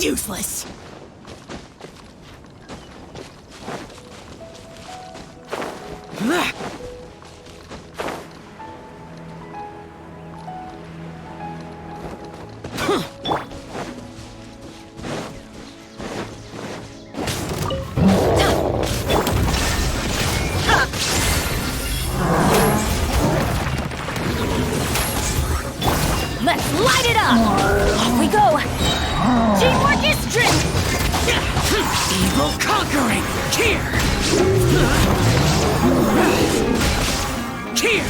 Useless. Let's light it up! Off we go! Teamwork is strength! Evil conquering! Here! Here!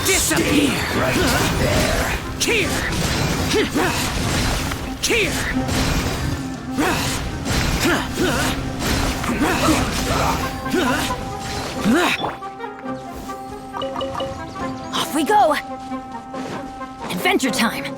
Disappear! Right there! Here! Here! Off we go! Adventure time!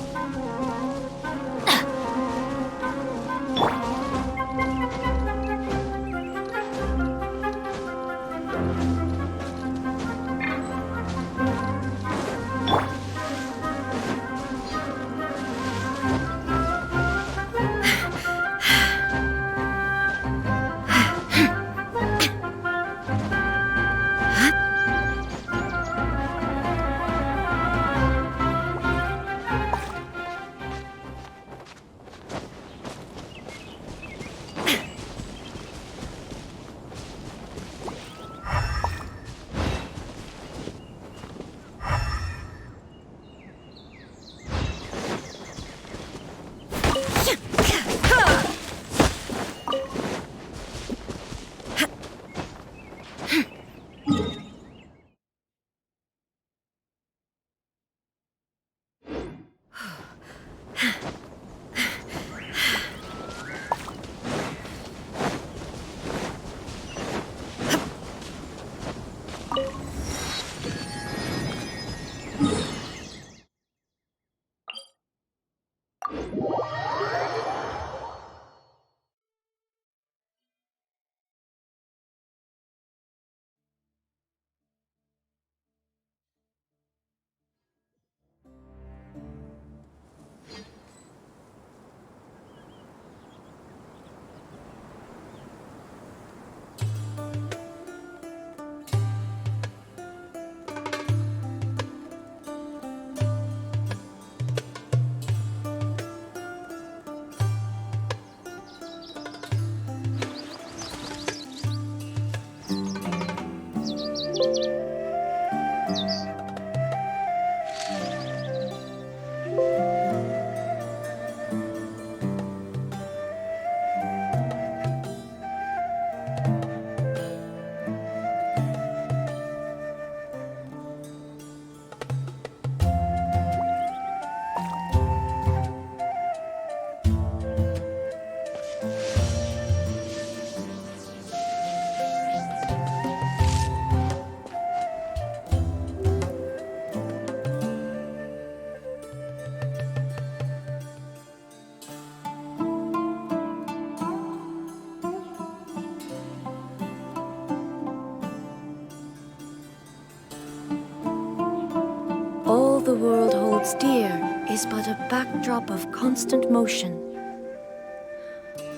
All the world holds dear is but a backdrop of constant motion.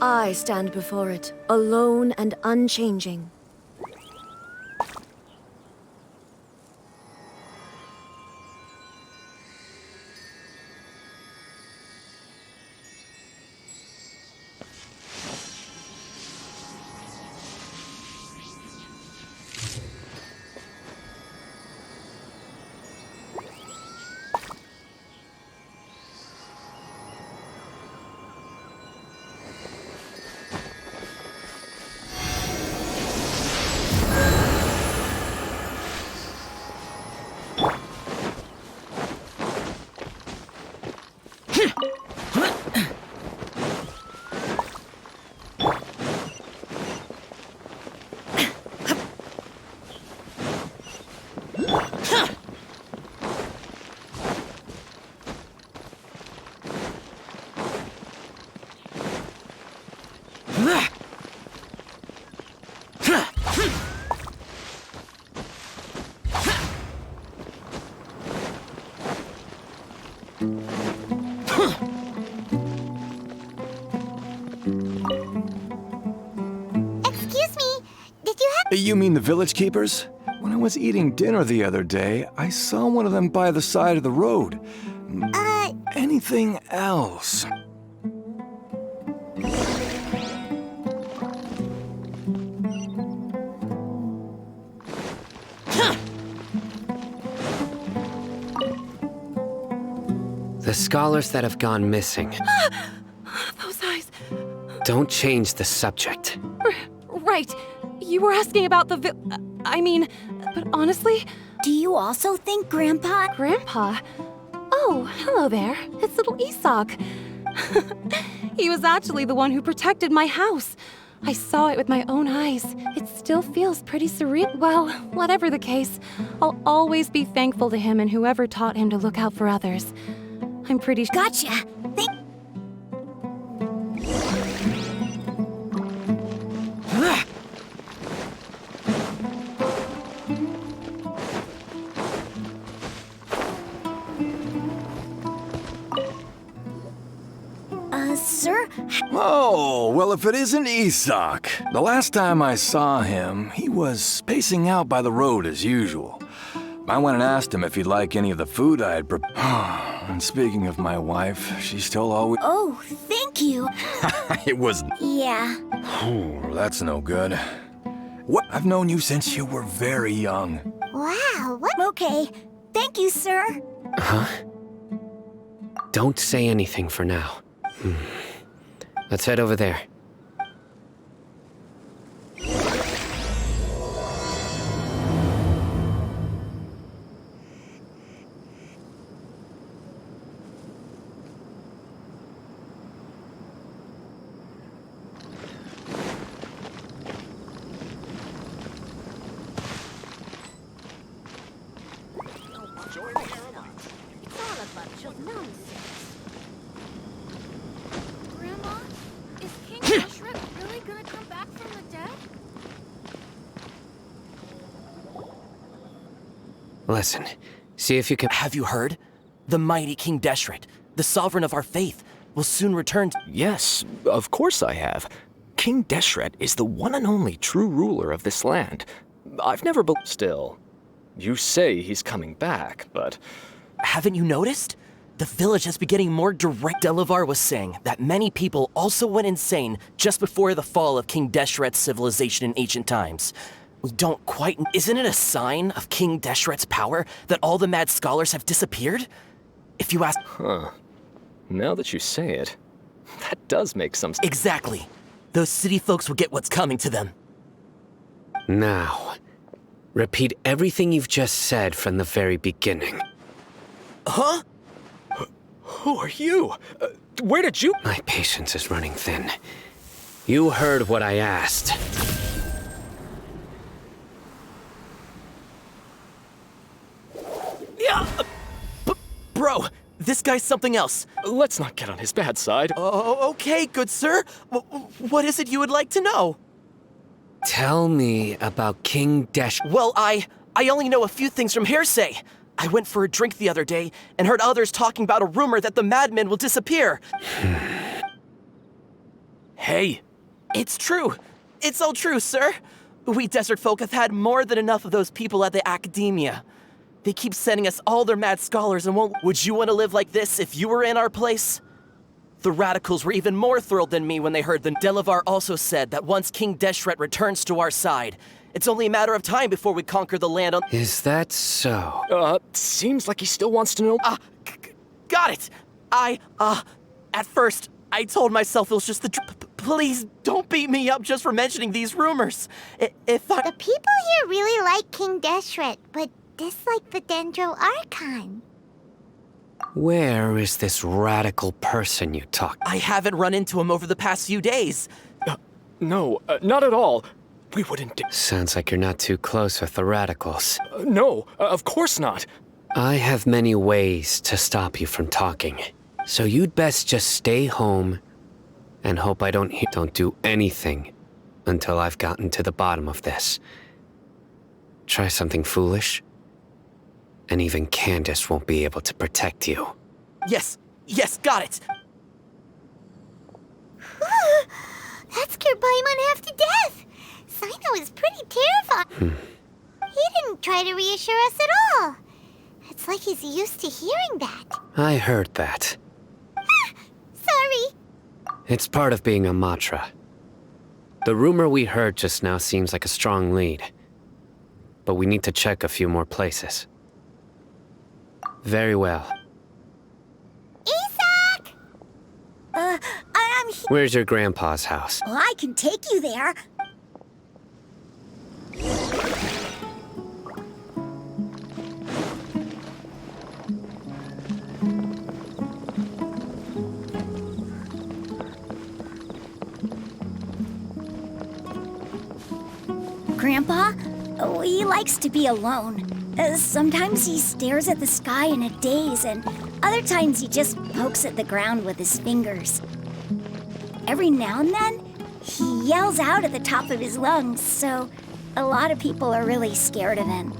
I stand before it, alone and unchanging. Excuse me, did you have... You mean the village keepers? When I was eating dinner the other day, I saw one of them by the side of the road. Anything else? The scholars that have gone missing. Those eyes. Don't change the subject. Right. You were asking about the but honestly... Do you also think Grandpa... Grandpa? Oh, hello there. It's little Isak. He was actually the one who protected my house. I saw it with my own eyes. It still feels pretty surreal. Well, whatever the case, I'll always be thankful to him and whoever taught him to look out for others. I'm pretty... Gotcha. Sir? Oh, well, if it isn't Isak. The last time I saw him, he was pacing out by the road as usual. I went and asked him if he'd like any of the food I had prepared. And speaking of my wife, she still always... Oh, thank you. It was... Yeah. Oh, that's no good. What? I've known you since you were very young. Wow, what? Okay. Thank you, sir. Huh? Don't say anything for now. Let's head over there. It's all a bunch of nonsense. Grandma, is King Deshret really gonna come back from the dead? Listen, see if you can... Have you heard? The mighty King Deshret, the sovereign of our faith, will soon return. Yes, of course I have. King Deshret is the one and only true ruler of this land. I've never Still, you say he's coming back, but... Haven't you noticed? The village has been getting more direct. Delavar was saying that many people also went insane just before the fall of King Deshret's civilization in ancient times. We don't quite... Isn't it a sign of King Deshret's power that all the mad scholars have disappeared? If you ask... Huh. Now that you say it, that does make some sense. Exactly. Those city folks will get what's coming to them. Now, repeat everything you've just said from the very beginning. Huh? Who are you? Where did you... My patience is running thin. You heard what I asked. Yeah! Bro, this guy's something else. Let's not get on his bad side. Oh, okay, good sir. What is it you would like to know? Tell me about King Desh... Well, I only know a few things from hearsay. I went for a drink the other day and heard others talking about a rumor that the madmen will disappear. Hey, it's true. It's all true, sir. We desert folk have had more than enough of those people at the academia. They keep sending us all their mad scholars and won't... Would you want to live like this if you were in our place? The radicals were even more thrilled than me when they heard them. Delavar also said that once King Deshret returns to our side, it's only a matter of time before we conquer the land on... Is that so? Seems like he still wants to know... Got it! At first, I told myself it was just the... Please, don't beat me up just for mentioning these rumors. If I... The people here really like King Deshret, but dislike the Dendro Archon. Where is this radical person you talk? I haven't run into him over the past few days. No, not at all. We wouldn't... Sounds like you're not too close with the radicals. No, of course not. I have many ways to stop you from talking. So you'd best just stay home and hope I don't do anything until I've gotten to the bottom of this. Try something foolish, and even Candace won't be able to protect you. Yes, got it. That scared Paimon half to death. Sino is pretty terrifying. He didn't try to reassure us at all. It's like he's used to hearing that. I heard that. Sorry. It's part of being a Matra. The rumor we heard just now seems like a strong lead. But we need to check a few more places. Very well. Isak! I'm here. Where's your grandpa's house? Well, I can take you there. Grandpa? Oh, he likes to be alone. Sometimes he stares at the sky in a daze, and other times he just pokes at the ground with his fingers. Every now and then, he yells out at the top of his lungs, so a lot of people are really scared of him.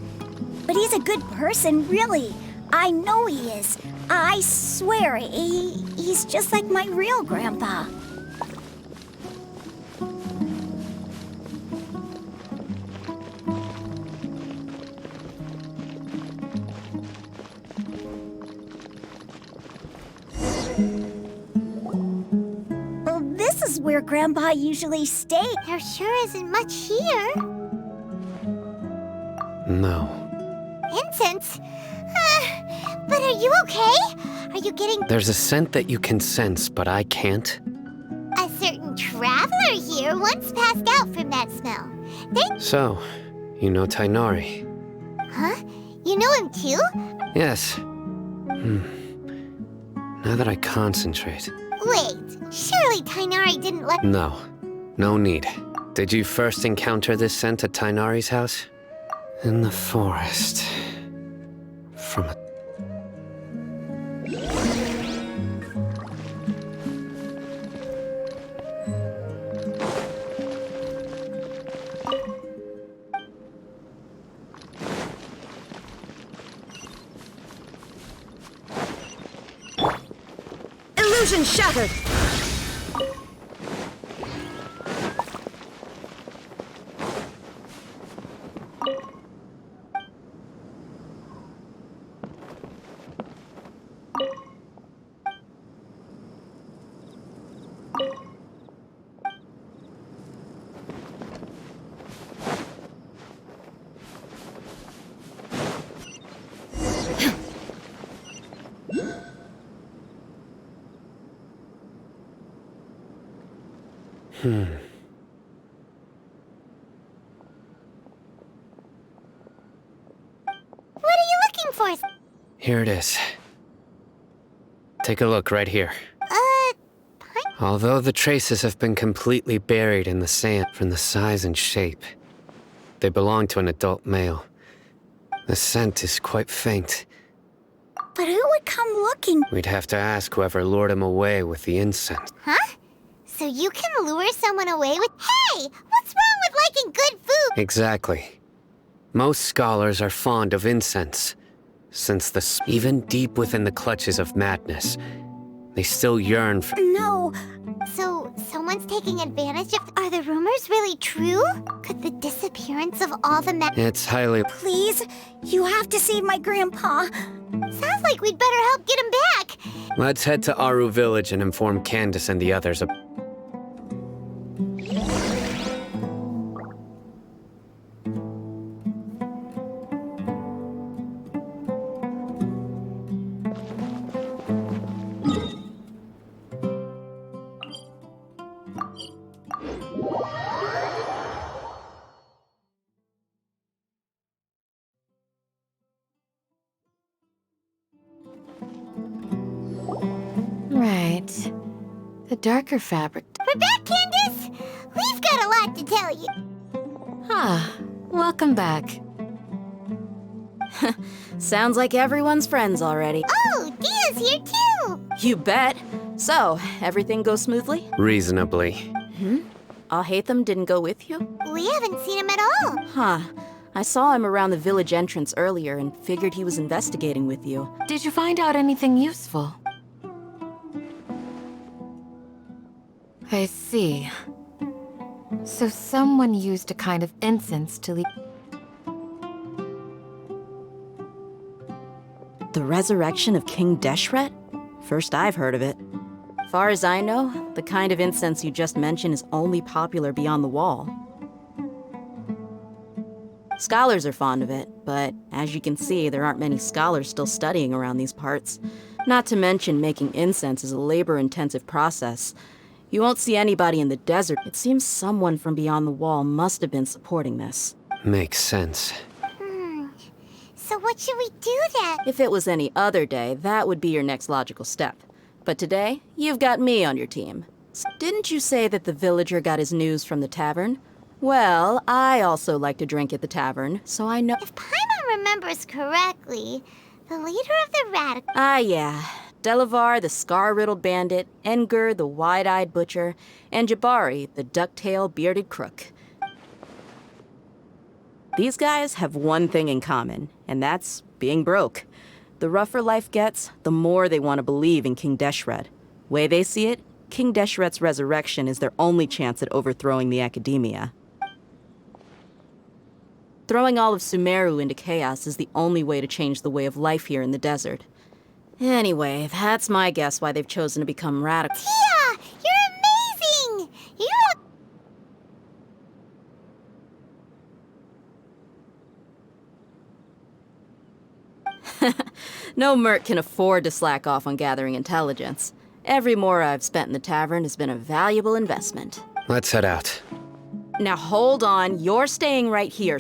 But he's a good person, really. I know he is. I swear, he's just like my real grandpa. This is where Grandpa usually stays. There sure isn't much here. No. Incense? But are you okay? Are you getting There's a scent that you can sense, but I can't. a certain traveler here once passed out from that smell? So, you know Tainari? Huh? You know him too? Yes. Now that I concentrate. Wait, surely Tainari didn't let... No. No need. Did you first encounter this scent at Tainari's house? In the forest. From a... Illusion shattered! What are you looking for? Here it is. Take a look right here. Although the traces have been completely buried in the sand from the size and shape, they belong to an adult male. The scent is quite faint. But who would come looking? We'd have to ask whoever lured him away with the incense. Huh? So you can lure someone away with... Hey! What's wrong with liking good food? Exactly. Most scholars are fond of incense, since even deep within the clutches of madness, they still yearn for... No. So, someone's taking advantage of... Are the rumors really true? Could the disappearance of all the It's highly... Please, you have to save my grandpa. Sounds like we'd better help get him back. Let's head to Aru Village and inform Candace and the others of... Right. The darker fabric. We're back, Candace! We've got a lot to tell you. Ah, welcome back. Sounds like everyone's friends already. Oh, Dia's here too! You bet. So, everything goes smoothly? Reasonably. Alhaitham didn't go with you? We haven't seen him at all. Huh. I saw him around the village entrance earlier and figured he was investigating with you. Did you find out anything useful? I see. So someone used a kind of incense to lead. The resurrection of King Deshret? First I've heard of it. Far as I know, the kind of incense you just mentioned is only popular beyond the wall. Scholars are fond of it, but as you can see, there aren't many scholars still studying around these parts. Not to mention making incense is a labor-intensive process. You won't see anybody in the desert. It seems someone from beyond the wall must have been supporting this. Makes sense. So what should we do then? If it was any other day, that would be your next logical step. But today, you've got me on your team. Didn't you say that the villager got his news from the tavern? Well, I also like to drink at the tavern, so I know— If Paimon remembers correctly, the leader of the Radical— Ah, yeah. Delavar, the scar-riddled bandit, Engur, the wide-eyed butcher, and Jabari, the duck-tailed bearded crook. These guys have one thing in common, and that's being broke. The rougher life gets, the more they want to believe in King Deshret. Way they see it, King Deshret's resurrection is their only chance at overthrowing the academia. Throwing all of Sumeru into chaos is the only way to change the way of life here in the desert. Anyway, that's my guess why they've chosen to become radical. Tia! You're amazing! You No merc can afford to slack off on gathering intelligence. Every mora I've spent in the tavern has been a valuable investment. Let's head out. Now hold on, you're staying right here.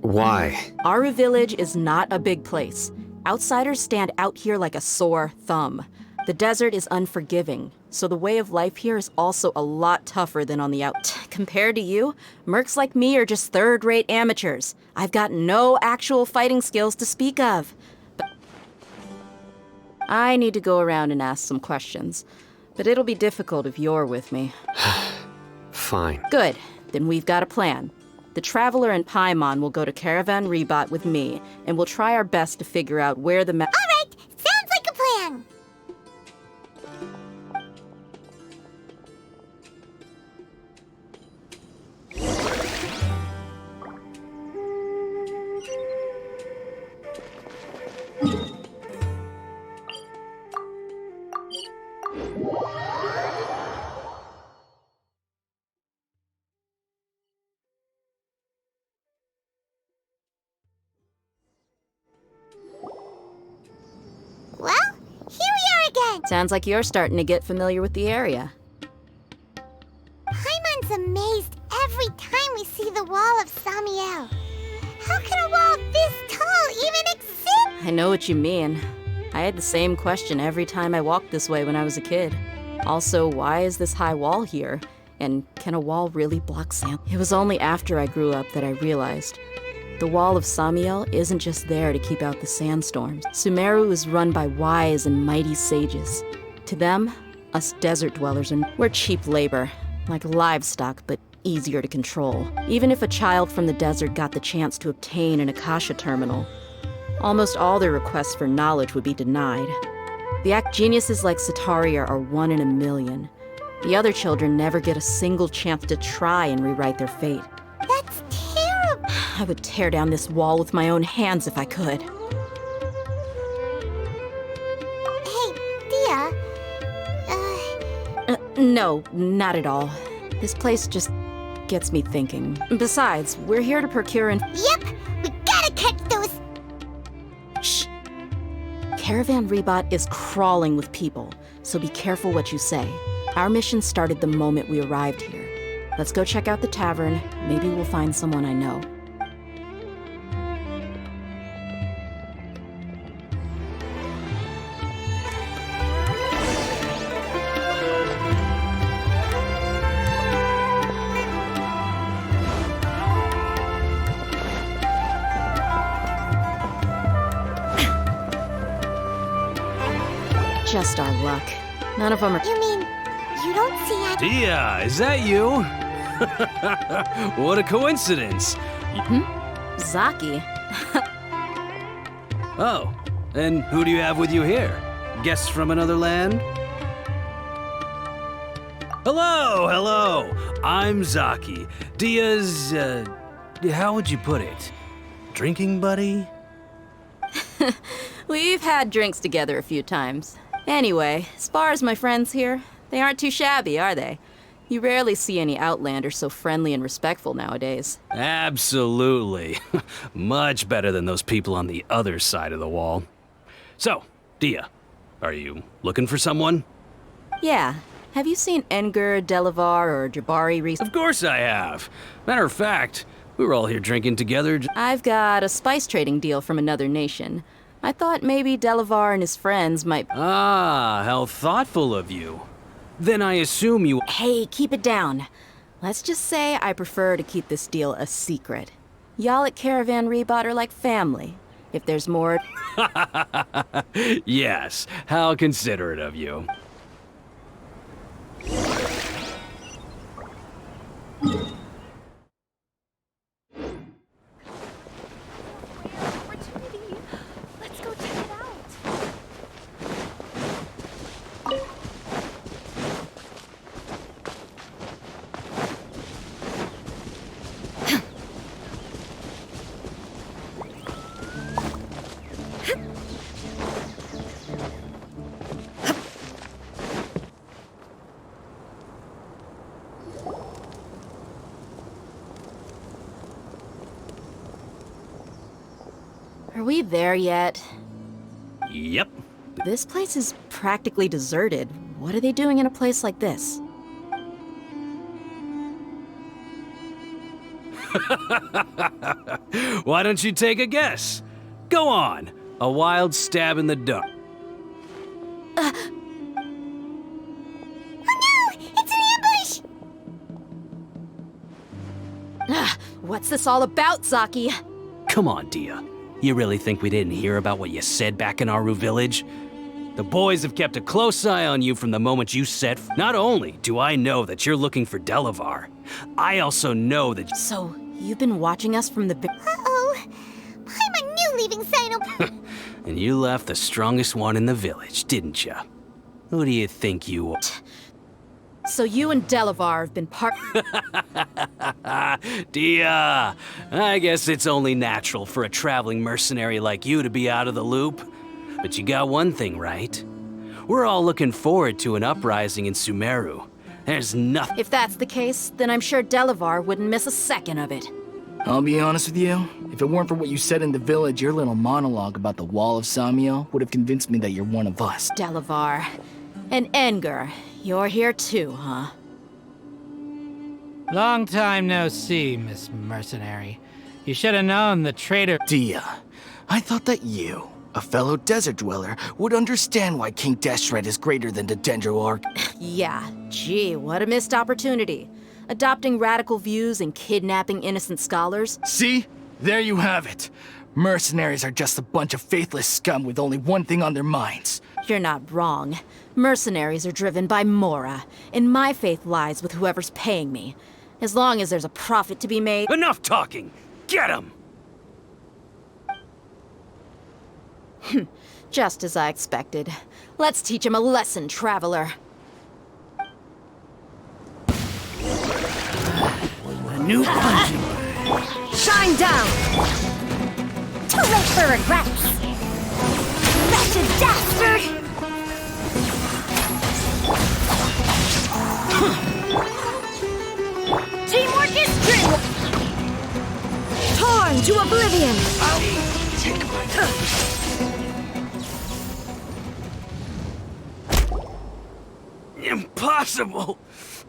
Why? Aru Village is not a big place. Outsiders stand out here like a sore thumb. The desert is unforgiving, so the way of life here is also a lot tougher than on the out. Compared to you, mercs like me are just third-rate amateurs. I've got no actual fighting skills to speak of. But I need to go around and ask some questions, but it'll be difficult if you're with me. Fine. Good. Then we've got a plan. The Traveler and Paimon will go to Caravan Rebat with me, and we'll try our best to figure out where the All right! Sounds like a plan! Well, here we are again! Sounds like you're starting to get familiar with the area. Paimon's amazed every time we see the wall of Samiel. How can a wall this tall even exist? I know what you mean. I had the same question every time I walked this way when I was a kid. Also, why is this high wall here? And can a wall really block sand? It was only after I grew up that I realized the wall of Samiel isn't just there to keep out the sandstorms. Sumeru is run by wise and mighty sages. To them, us desert dwellers we're cheap labor, like livestock, but easier to control. Even if a child from the desert got the chance to obtain an Akasha terminal, almost all their requests for knowledge would be denied. The geniuses like Sataria are 1 in a million. The other children never get a single chance to try and rewrite their fate. That's terrible! I would tear down this wall with my own hands if I could. Hey, Thea. No, not at all. This place just gets me thinking. Besides, we're here to procure Yep! We gotta catch those— Shh! Caravan Rebat is crawling with people, so be careful what you say. Our mission started the moment we arrived here. Let's go check out the tavern. Maybe we'll find someone I know. Just our luck. None of them are— You mean, you don't see any— Tia, is that you? What a coincidence. Zaki. Oh, and who do you have with you here? Guests from another land? Hello, hello. I'm Zaki. Dia's, how would you put it? Drinking buddy? We've had drinks together a few times. Anyway, as far as my friends here, they aren't too shabby, are they? You rarely see any Outlanders so friendly and respectful nowadays. Absolutely. Much better than those people on the other side of the wall. So, Dia, are you looking for someone? Yeah. Have you seen Engur, Delavar, or Jabari recently? Of course I have. Matter of fact, we were all here drinking together. I've got a spice trading deal from another nation. I thought maybe Delavar and his friends might... Ah, how thoughtful of you. Then I assume you... Hey, keep it down. Let's just say I prefer to keep this deal a secret. Y'all at Caravan Rebot are like family. If there's more... Yes, how considerate of you. Let's go check it out. Are we there yet? Yep. This place is practically deserted. What are they doing in a place like this? Why don't you take a guess? Go on. A wild stab in the dark. Oh no! It's an ambush! What's this all about, Zaki? Come on, Dia. You really think we didn't hear about what you said back in Aru village? The boys have kept a close eye on you from the moment you set. Not only do I know that you're looking for Delavar, I also know that... So, you've been watching us from the... Uh-oh. Paimon knew leaving Sino... And you left the strongest one in the village, didn't you? Who do you think you are? So you and Delavar have been part... Dia, I guess it's only natural for a traveling mercenary like you to be out of the loop. But you got one thing right. We're all looking forward to an uprising in Sumeru. There's nothing... If that's the case, then I'm sure Delavar wouldn't miss a second of it. I'll be honest with you. If it weren't for what you said in the village, your little monologue about the Wall of Samiel would have convinced me that you're one of us. Delavar. And Engur. You're here too, huh? Long time no see, Miss Mercenary. You should have known the traitor... Dia, I thought that you, a fellow desert dweller, would understand why King Deshret is greater than the Dendroarch. Yeah, gee, what a missed opportunity. Adopting radical views and kidnapping innocent scholars. See? There you have it. Mercenaries are just a bunch of faithless scum with only one thing on their minds. You're not wrong. Mercenaries are driven by Mora, and my faith lies with whoever's paying me. As long as there's a profit to be made... Enough talking! Get him! Just as I expected. Let's teach him a lesson, traveler. A new punching. Shine down! Too late for regrets! Wretched dastard! Teamwork is true! Torn to oblivion! I'll take my time. Impossible!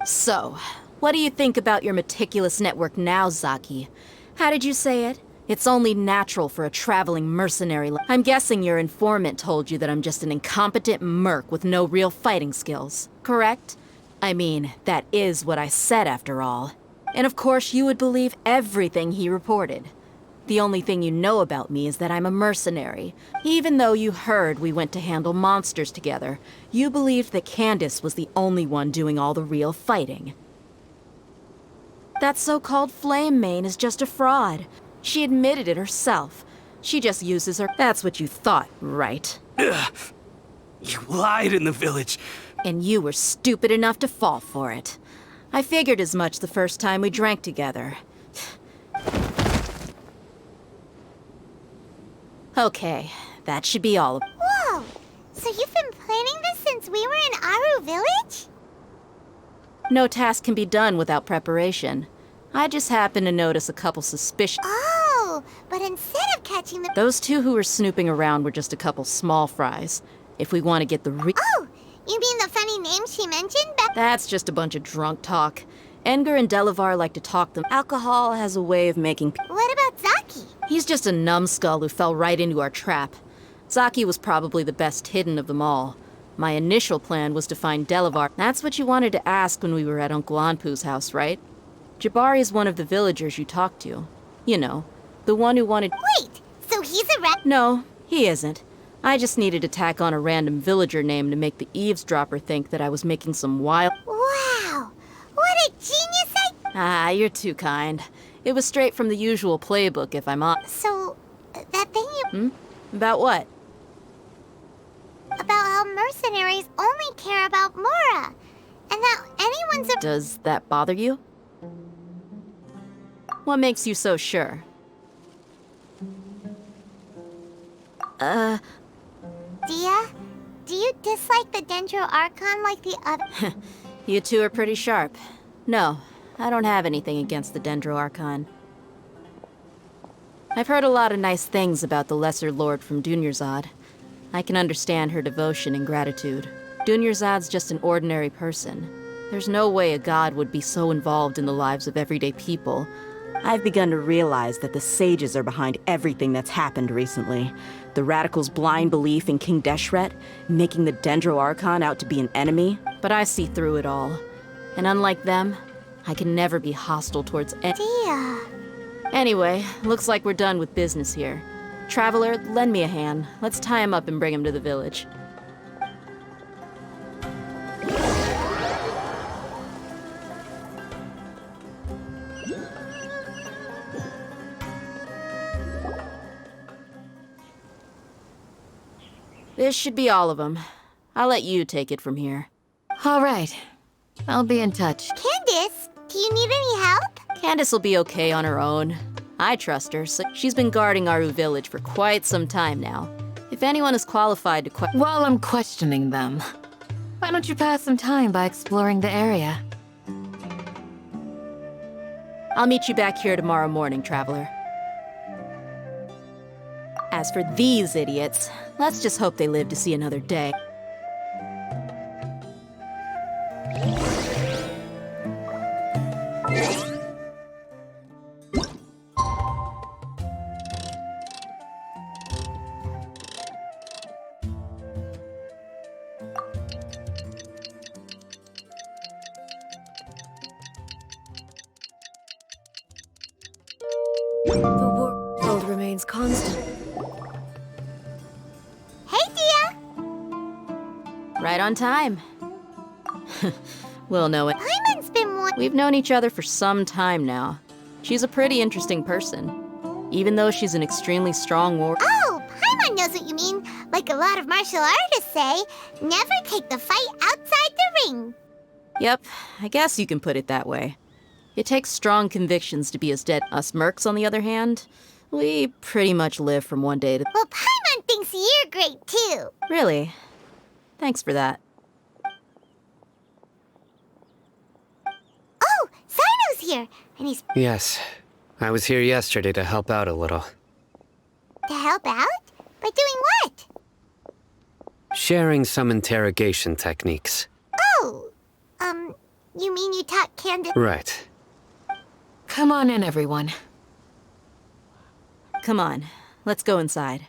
So, what do you think about your meticulous network now, Zaki? How did you say it? It's only natural for a traveling mercenary I'm guessing your informant told you that I'm just an incompetent merc with no real fighting skills, correct? I mean, that is what I said after all. And of course you would believe everything he reported. The only thing you know about me is that I'm a mercenary. Even though you heard we went to handle monsters together, you believed that Candace was the only one doing all the real fighting. That so-called Flame Mane is just a fraud. She admitted it herself. She just uses her... That's what you thought, right? Ugh. You lied in the village. And you were stupid enough to fall for it. I figured as much the first time we drank together. Okay, that should be all of— Whoa! So you've been planning this since we were in Aru Village? No task can be done without preparation. I just happened to notice a couple suspicious— Oh, but instead of catching the— Those two who were snooping around were just a couple small fries. If we want to get the Oh, you mean the funny name she mentioned back— That's just a bunch of drunk talk. Edgar and Delavar like to talk them. Alcohol has a way of making— What about Zaki? He's just a numbskull who fell right into our trap. Zaki was probably the best hidden of them all. My initial plan was to find Delavar. That's what you wanted to ask when we were at Uncle Anpu's house, right? Jabari is one of the villagers you talked to. You know, the one who wanted— Wait, so he's a rat— No, he isn't. I just needed to tack on a random villager name to make the eavesdropper think that I was making some wild— Wow, what a genius Ah, you're too kind. It was straight from the usual playbook, if I'm honest. So, that thing you— About what? About how mercenaries only care about Mora. And that anyone's a— Does that bother you? What makes you so sure? Dia, do you dislike the Dendro Archon like the other— You two are pretty sharp. No, I don't have anything against the Dendro Archon. I've heard a lot of nice things about the Lesser Lord from Dunyarzad. I can understand her devotion and gratitude. Dunyarzad's just an ordinary person. There's no way a god would be so involved in the lives of everyday people. I've begun to realize that the sages are behind everything that's happened recently. The radicals' blind belief in King Deshret, making the Dendro Archon out to be an enemy. But I see through it all. And unlike them, I can never be hostile towards Dia. Anyway, looks like we're done with business here. Traveler, lend me a hand. Let's tie him up and bring him to the village. This should be all of them. I'll let you take it from here. All right. I'll be in touch. Candace, do you need any help? Candace will be okay on her own. I trust her. She's been guarding Aru Village for quite some time now. If anyone is qualified to While I'm questioning them, why don't you pass some time by exploring the area? I'll meet you back here tomorrow morning, Traveler. As for these idiots, let's just hope they live to see another day. The world remains constant. Hey, Dia! Right on time. We'll know it. Paimon's been one— We've known each other for some time now. She's a pretty interesting person. Even though she's an extremely strong warrior. Oh, Paimon knows what you mean. Like a lot of martial artists say, never take the fight outside the ring. Yep, I guess you can put it that way. It takes strong convictions to be as dead. Us mercs, on the other hand, we pretty much live from one day to— Well, Paimon thinks you're great, too. Really? Thanks for that. Oh, Sino's here, and he's— Yes. I was here yesterday to help out a little. To help out? By doing what? Sharing some interrogation techniques. Oh, you mean you taught Candace— Right. Come on in, everyone. Come on, let's go inside.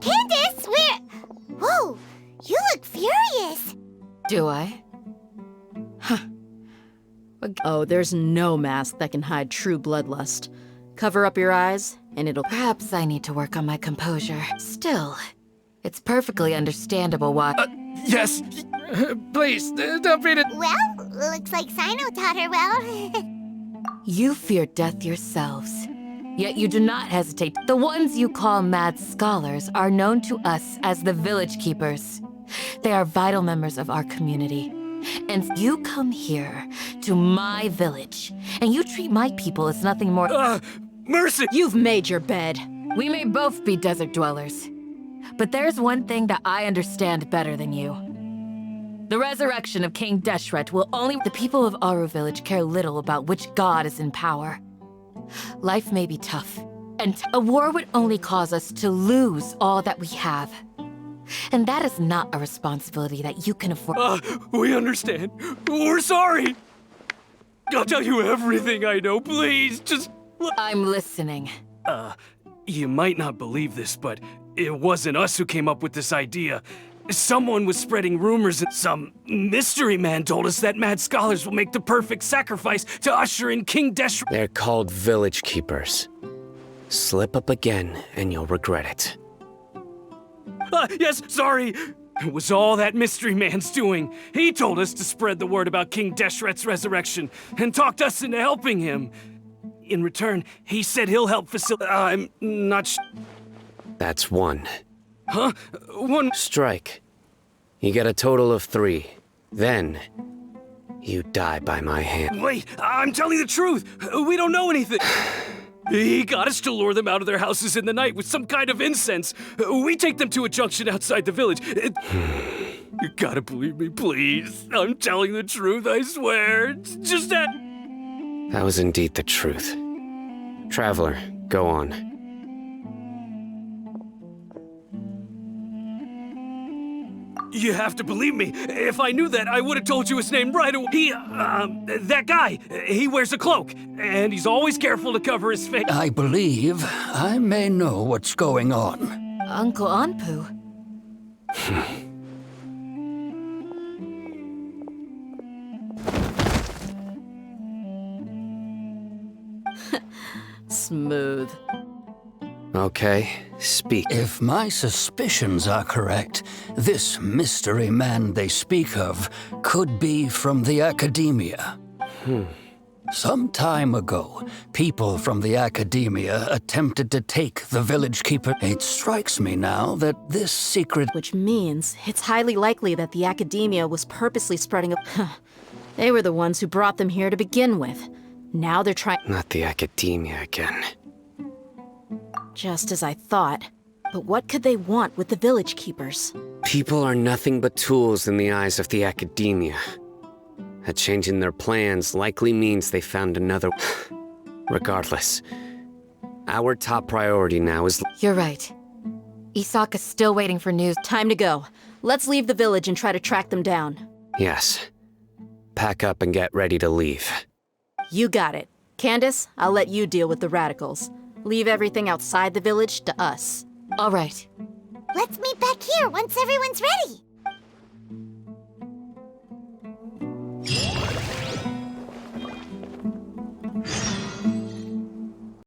Candace, where... Whoa, you look furious. Do I? Oh, there's no mask that can hide true bloodlust. Cover up your eyes, and it'll... Perhaps I need to work on my composure. Still, it's perfectly understandable why... Yes! Please, don't beat it! Well, looks like Sino taught her well. You fear death yourselves, yet you do not hesitate. The ones you call mad scholars are known to us as the Village Keepers. They are vital members of our community. And you come here to my village, and you treat my people as nothing more... Mercy! You've made your bed. We may both be desert dwellers, but there's one thing that I understand better than you. The resurrection of King Deshret will only... The people of Aru Village care little about which god is in power. Life may be tough, and a war would only cause us to lose all that we have. And that is not a responsibility that you can afford. We understand. We're sorry. I'll tell you everything I know, please. Just... I'm listening. You might not believe this, but it wasn't us who came up with this idea. Someone was spreading rumors and some mystery man told us that mad scholars will make the perfect sacrifice to usher in King Deshret. They're called Village Keepers. Slip up again, and you'll regret it. Yes, sorry. It was all that mystery man's doing. He told us to spread the word about King Deshret's resurrection and talked us into helping him. In return, he said he'll help facilitate... I'm not That's one. Huh? One... Strike. You get a total of 3. Then, you die by my hand. Wait, I'm telling the truth. We don't know anything. He got us to lure them out of their houses in the night with some kind of incense. We take them to a junction outside the village. You gotta believe me, please. I'm telling the truth, I swear. It's just that... That was indeed the truth. Traveler, go on. You have to believe me. If I knew that, I would have told you his name right away. That guy, he wears a cloak, and he's always careful to cover his face. I believe I may know what's going on. Uncle Anpu. Smooth. Okay, speak. If my suspicions are correct, this mystery man they speak of could be from the academia. Some time ago, people from the academia attempted to take the village keeper. It strikes me now that this secret... Which means it's highly likely that the academia was purposely spreading a... They were the ones who brought them here to begin with. Now they're trying... Not the academia again. Just as I thought. But what could they want with the village keepers? People are nothing but tools in the eyes of the academia. A change in their plans likely means they found another... Regardless, our top priority now is... You're right. Isak is still waiting for news. Time to go. Let's leave the village and try to track them down. Yes. Pack up and get ready to leave. You got it. Candace, I'll let you deal with the radicals. Leave everything outside the village to us. All right. Let's meet back here once everyone's ready.